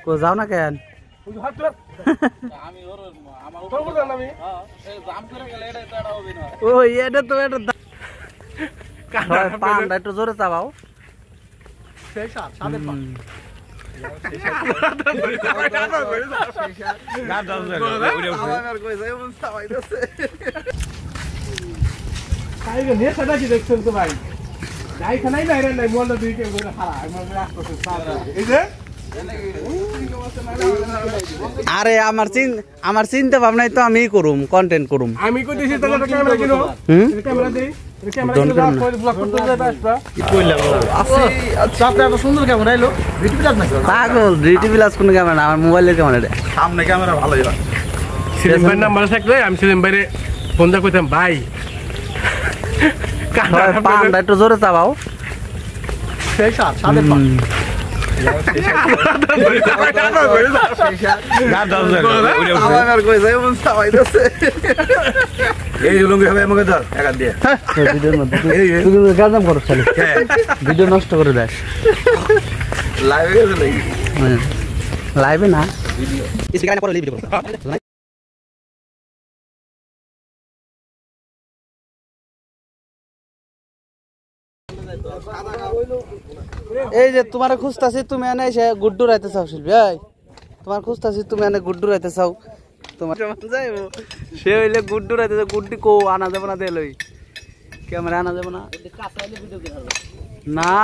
কো যাও না কেন? ওই এটা তো এটা পানটা একটু জোরে চাবাও। দেখছেন তো ভাই আরে আমার চিন্তা ভাবনাই তো আমি করুম, কন্টেন্ট করুম। আমি কইতেছি তাহলে ক্যামেরা কিনো, ক্যামেরা দেই, ক্যামেরা কিনো ব্লগ করতে যাবে আসবা। কি কইলাম আচ্ছা আপনি এত সুন্দর ক্যামেরা আইলো ভিডিও বিলাস নাকি? পাগল ভিডিও বিলাস কোন ক্যামেরা না, আমার মোবাইলের ক্যামেরা রে। সামনে ক্যামেরা ভালোই হয়। সেলিম ভাই নাম্বার থাকলে আমি সেলিম ভাইরে ফোন দা কইতাম ভাই পানটা একটু জোরে চাবাও। সেই সাথে পা ভিডিও নষ্ট করে দেয় লাইভে না। এই যে তোমার খুঁজতাছি, তুমি এনে এসে গুড্ডু রাইতে চাও শিল্পী, তোমার খুঁজতাছি তুমি এনে গুড্ডু রাইতে চাও। তোমার যাইবো সে হইলে গুড্ডু রাইতে, গুড্ডি কো আনা যাবো না, দেলই ক্যামেরা আনা যাবো না। না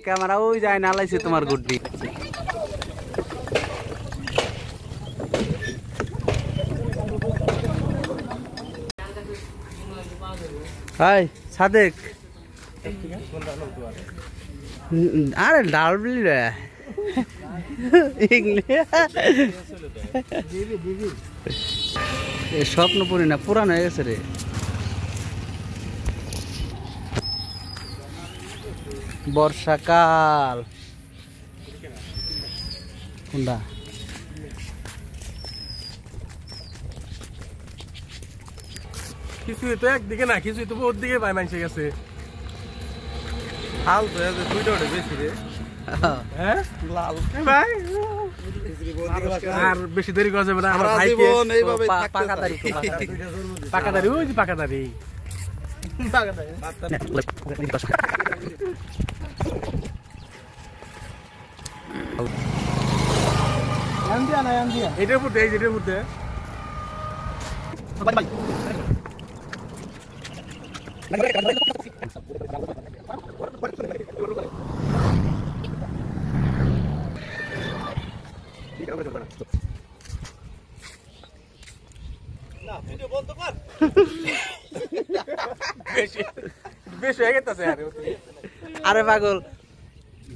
ক্যামেরা ওই যায় না, লাইছে তোমার গুড্ডি। হাই সাদেক, আরে ডালবলি রে স্বপ্ন পড়ি না, পুরান হয়ে গেছে রে। বর্ষাকাল কোনটা? কিছুই তো একদিকে না, কিছুই তো বহুত দিকে ভাই মানুষের কাছে। হাল তো দুইটা ওটা বেশি রে। হ্যাঁ লাল ভাই আর বেশি দেরি করা যাবে না। আমার ভাইকে পাকা দাড়ি, পাকা দাড়ি, ওই যে পাকা দাড়ি, পাকা দাড়ি। এটার মধ্যে এই যেটার মধ্যে আরে পাগল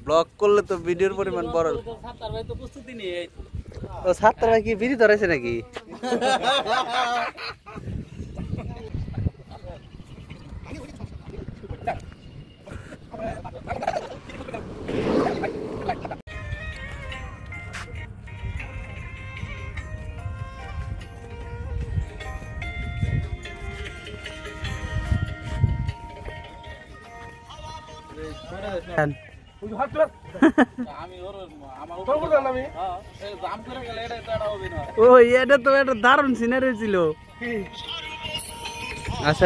ব্লগ করলে তো ভিডিওর পরিমাণ বড়। ও সাত্তার ভাই কি বিড়ি ধরেছে নাকি? ও এটা তো একটা দারুণ সিনারি ছিল। আচ্ছা